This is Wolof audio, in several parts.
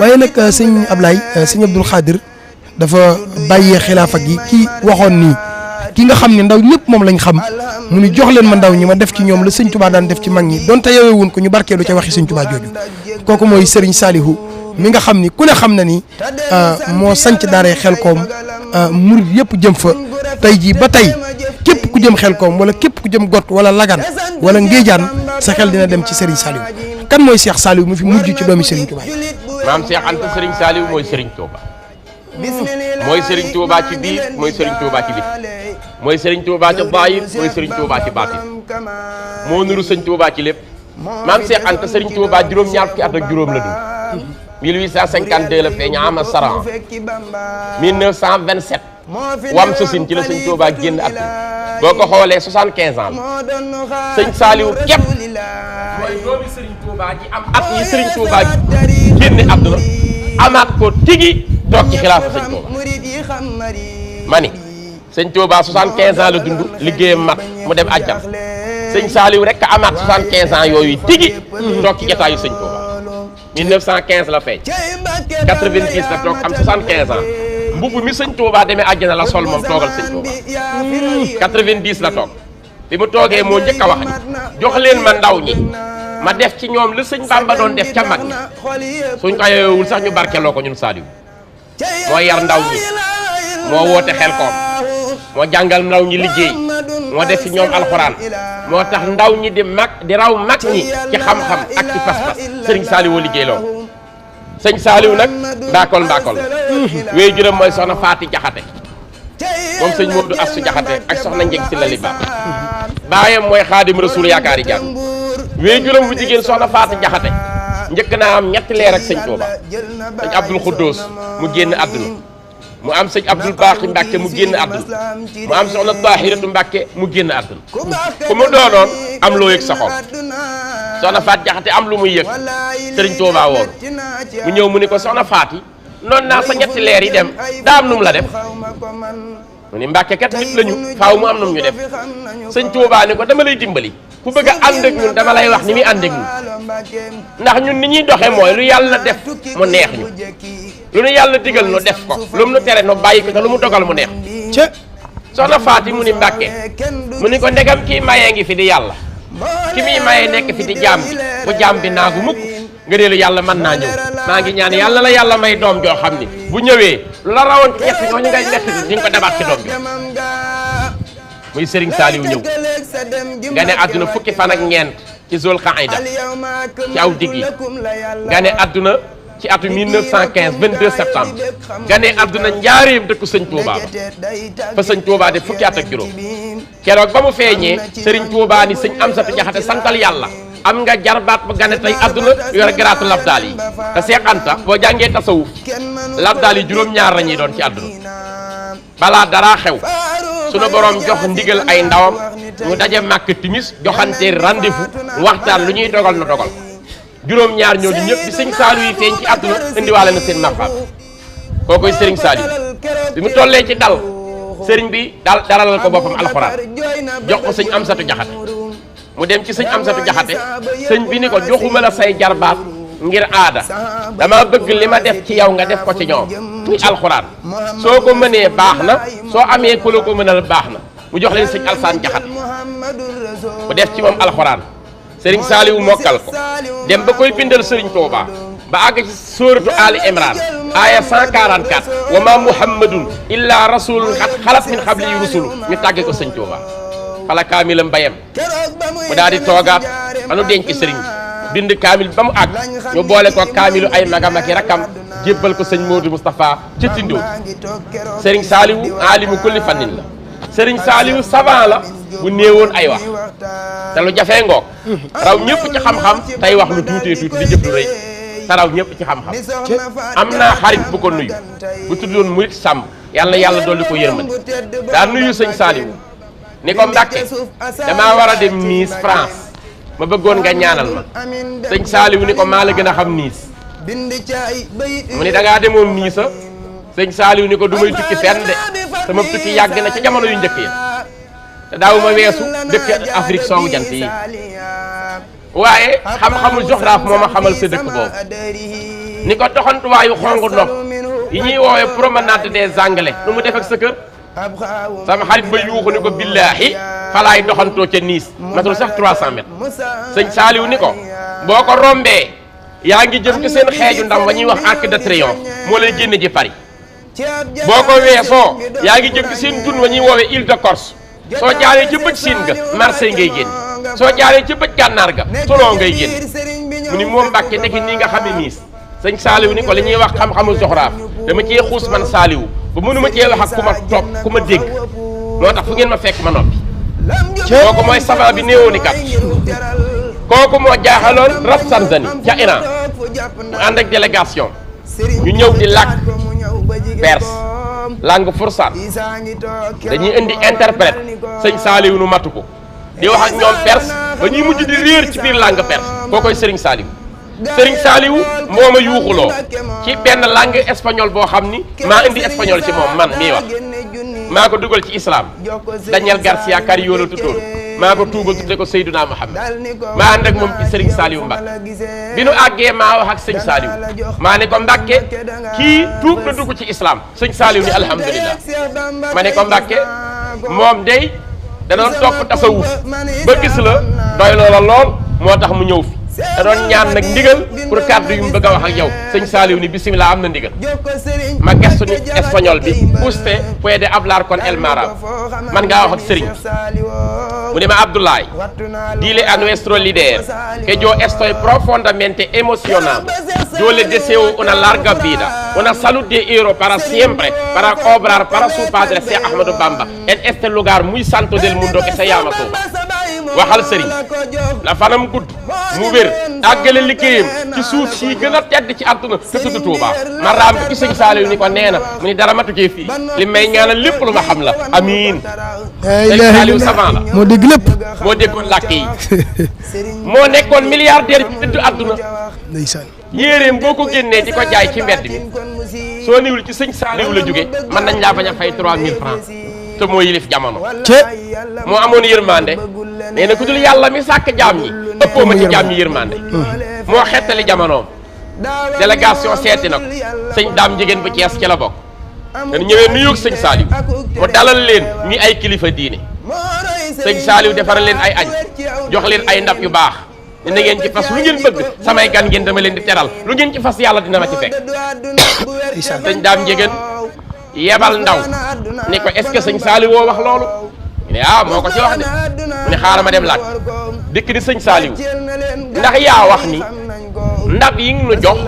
waaye nag sëñ Ablaye sëñ Abdul Xaadir dafa bàyyee xilaafa gi ki waxoon nii ki nga xam ne ndaw ñëpp moom lañ xam mu ni jox leen ma ndaw ñi ma def ci ñoom la sëñ Touba daan def ci mag ñi donte yowee wuñ ko ñu barkeelu ca waxi sëñ Touba jooju kooku mooy Serigne Salihu mi nga xam ni ku ne xam na ni moo sanc daaree Xelkom murid yëpp jëm fa tey jii ba tey képp ku jëm Xelkom wala képp ku jëm Got wala Lagan wala Ngéejaan sa xel dina dem ci Serigne Salihu kan mooy Cheikh Salihu mu fi mujj ci doomi Serigne Touba yi. maam Cheikh Anta Serigne Salihu mooy Serigne Touba mooy Serigne Touba ci biir mooy Serigne Touba ci biti mooy Serigne Touba ci baayir mooy Serigne Touba ci baatin moo nuru Serigne Touba ci lépp maam Cheikh Anta Serigne Touba juróom-ñaar fukki at ak juróom la dund 1852 la feeñ ama saran 1927 wam sosin ci la Serigne Touba génn at boo ko xoolee 75 ans la Serigne Salihu képp mooy doomi Serigne Touba ji am at yi Serigne Touba génne àdduna amaat ko tigi toog ci xilaafa Serigne Touba mani Serigne Touba 75 ans la dund liggéeyam mat mu dem àjjana Serigne Salihu rek a amaat 75 ans yooyu tigi toog ci jotaayu Serigne Touba 1915 la feeñ 90 la toog am 75 ans mbubb mi Serigne Touba demee àjjana la sol moom toogal Serigne Touba 90 la toog bi mu toogee moo njëkk a wax ni jox leen ma ndaw ñi ma def ci ñoom la sëñ Bamba doon def ca mag ñi suñ ko yowewul sax ñu barkeloo ko ñun Saliou moo yar ndaw ñi moo woote Xelkom moo jàngal ndaw ñi liggéey moo def ci ñoom alxuraan moo tax ndaw ñi di raw mag ñi ci xam-xam ak ci pas-pas sëriñ Saliou woo liggéey loo sëñ Saliou nag mbaakol la wéy juróom mooy soxna Faati Jaxate moom sëñ Modou Astou Jaxate ak soxna Njeg si la liba baayam mooy Xaadim Rasuul yaakaari jàng wéy juróom bu jigéen soxna Faati Jaxate njëkk naa am ñetti leer ak sëñ Touba sëñ Abdul Xuddoos mu génn àdduna mu am sëñ Abdul Baaxi Mbàkke mu génn àdduna mu am soxna Tahiratu Mbàkke mu génn àdduna ku mu doonoon am loo yëg sa xol soxna Faati Jaxate am lu muy yëg sëriñ Touba woon mu ñëw mu ni ko soxna Faati noonu naa sa ñetti leer yi dem daa am nu mu la def mu ni Mbàkke kat nit lañu faaw mu am nu mu ñu def sëñ Touba ni ko dama lay dimbali ku bëgg a ànd ak ñun dama lay wax ni muy ànd ak ñun ndax ñun ni ñuy doxee mooy lu yàlla def mu neex ñu lu nu yàlla digal nu def ko lu mu nu tere nu bàyyi ko te lu mu dogal mu neex ci soxna Faati mu ni Mbàkke mu ni ko ndegam kii mayee ngi fi di yàlla ki muy mayee nekk fi di jaam bi bu jaam bi naagu mukk nga deelu yàlla mën naa ñëw maa ngi ñaan yàlla la yàlla may doom joo xam ni bu ñëwee lu la rawoon ci ñett ñooñu ngay nekk di nga ko debaat ci doom bi muy Serigne Saliou ñëw nga ne àdduna fukki fan ak ñeent ci Zul Qaida ci aw digg yi nga ne àdduna ci atu 1915 22 septembre nga ne àdduna njaareem dëkku sëñ Touba fa sëñ Touba de fukki at ak juróom keroog ba mu feeñee Serigne Touba ni sëñ Amsatu Jaxate santal yàlla am nga jarbaat bu gane tey àdduna yore garaatu labdaal yi te Seex Anta boo jàngee tasawuf labdaal yi juróom-ñaar la ñuy doon ci àdduna balaa dara xew sunu borom jox ndigal ay ndawam mu daje màkk timis joxante rendez-vous waxtaan lu ñuy dogal na dogal juróom-ñaar ñooñu ñëpp bi sëñ Saliou yi feeñ ci àdduna indiwaale na seen maqaam kookoy sëriñ Saliou bi mu tollee ci dal sëriñ bi daralal ko boppam alxuraan jox ko sëñ Amsatu Jaxate mu dem ci sëñ Amsatu Jaxate sëñ bi ni ko joxuma la say jarbaat ngir aada dama bëgg li ma def ci yow nga def ko ci ñoom muy alxuraan soo ko mënee baax na soo amee ku la ko mënal baax na mu jox leen sëñ Alsaan Jaxate mu def ci moom alxuraan sëriñ Saliou mokkal ko dem ba koy bindal sëriñ Touba ba àgg ci sóoratu Ali Imran aya 144 wa ma muhammadun illa rasulun xat xalat min xabli rusulu ñu tàgge ko sëñ Touba fala kaamilam bayam mu daal di toogaat anu denc sëriñ bi bind kaamil ba mu àgg ñu boole ko kaamilu ay magam ak rakkam jébbal ko sëñ Modou Moustapha ca Tindoo sëriñ Saliou alimu kulli fannin la sëriñ Saliou savant la bu néewoon ay wax te lu jafee ngoog raw ñëpp ci xam-xam tey wax lu tuutee tuuti di jëf lu rëy te raw ñëpp ci xam-xam am naa xarit bu ko nuyu bu tuddoon Murit Samb yàlla dolli ko yërmande daa nuyu sëñ Saliou ni ko Mbàkke damaa war a dem Nice France ma bëggoon nga ñaanal ma sëñ Saliou ni ko maa la gën a xam Nice mu ni da ngaa demoon Nice sëñ Saliou ni ko du may tukki fenn de sama tukki yàgg na ci jamono yu njëkk yi te daawuma weesu dëkk Afrique soowu jant yi waaye xam-xamu géographie moo ma xamal sa dëkk boobu ni ko doxantuwaayu xongu nopp yi ñuy woowee promenade des Anglais nu mu def ak sa kër sama xarit ba yuuxu ni ko billaahi falaay doxantoo ca Nice matul sax 300 mètres sëñ Saliou ni ko boo ko rombee yaa ngi jëm ci seen xeeju ndam wa ñuy wax Arc de Triomphe moo lay génne ji Paris boo ko weesoo yaa ngi jëm ci seen dun wa ñuy woowee Île de Corse soo jaaree ci bëj Siin ga Marseille ngay génn soo jaaree ci bëj Gànnaar ga Toulon ngay génn mu ni moom Mbàkke nekk nii nga xame Nice sëñ Saliou ni ko li ñuy wax xam-xamu géographie dama cee xuus man Saliou ba mënuma cee wax ak ku ma topp ku ma dégg moo tax fu ngeen ma fekk ma noppi kooku mooy savant bi néewoon ni kat kooku moo jaaxaloon Rafsanjani ca Iran mu ànd ak délégation ñu ñëw di làkk perse langue forsane dañuy indi interprète sëñ Saliou nu matu ko di wax ak ñoom perse ba ñuy mujj di réer ci biir langue perse kookoy Serigne Saliou Serigne Saliou moo ma yuuxuloo ci benn langue espagnol boo xam ni maa indi espagnol ci moom man mii wax maa ko dugal ci islam Daniel Garcia Carillo la tuddoon maa ko tuubal tudde ko Seydouna Mohamed maa ànd ak moom ci Serigne Saliou Mbacke bi nu àggee maa wax ak sëñ Saliou maa ne ko Mbacke kii tuub na dugg ci islam sëñ Saliou ni alhamdulilah ma ne ko Mbacke moom day da doon topp tasawuf ba gis la doy loola lool moo tax mu ñëw fi da doon ñaan nag ndigal pour kàddu yu mu bëgg a wax ak yow sëñ Saliou ni bisimilah am na ndigal ma gestu ni espagnol bi usted puede hablar con el Mara man ngaa wax ak Serigne mu ne ma Abdoulaye dile a nuestro líder que yo estoy profundamente emocionado yo le deseo una larga vida una salud de oro para siempre para obrar para su padre Cheikh Ahmadou Bamba en este lugar muy santo del mundo que se llama Touba waxal Serigne la fanam gudd mu wér àggale liggéeyam ci suuf si gën a tedd ci àdduna te tudd Touba ma raam bi ci sëñ Saliou ni ko nee na mu ni dara matu cee fii li may ñaanal lépp lu ma xam la amiin sëñ Saliou savant la moo dégg lépp moo déggoon làkk yi moo nekkoon milliardaire bi dëddu àdduna ndeysaan yéeréem boo ko génnee di ko jaay ci mbedd mi soo niwul ci sëñ Saliou la jóge mën nañ laa bañ a fay 3000 francs te moo yilif jamono moo amoon yërmande nee na ku dul yàlla mi sàkk jaam ñi ëppoo ma ci jaam ñi yërmande moo xettali jamonoom délégation seeti na ko sëñ daam njigéen bu Cees ci la bokk dañu ñëwee nuyoog sëñ Saliou mu dalal leen ñi ay kilifa diine sëñ Saliou defaral leen ay añ jox leen ay ndab yu baax ne na ngeen ci fas lu ngeen bëgg samay gan ngeen dama leen di teral lu ngeen ci fas yàlla dina ma ci fekk sëñ daam njigéen yebal ndaw ni ko est-ce que sëñ Saliou woo wax loolu mu ne ah moo ko ci wax de mu ne xaaral ma dem laaj dikk di sëñ Saliou ndax yaa wax ni ndab yi nga nu jox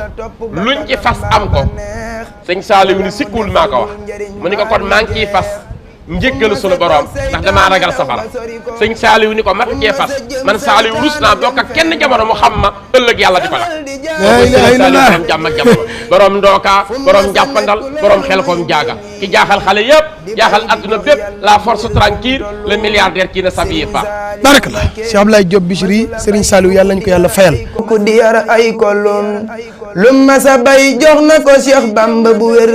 luñ ci fas am ko sëñ Saliou ni sikkul maa ko wax mu ni ko kon maa ngi ciy fas njëggalu sunu borom ndax damaa ragal safara sëñ Saliou ni ko matu cee fas man Saliou rus naa bokk ak kenn jamono mu xam ma ëllëg yàlla di ko lakk sëñ Saliou borom jàmm ak jamono borom ndooka borom jàppandal borom xel koom jaaga ki jaaxal xale yëpp jaaxal adduna bépp la force tranquille le milliardaire qui ne s'habille pas barakallah Cheikh Abdoulaye Diop Bichri Serigne Saliou yàlla nañu ko yàlla fayal ku di yar ay kolum lu ma sa bay jox na ko Cheikh Bamba bu wér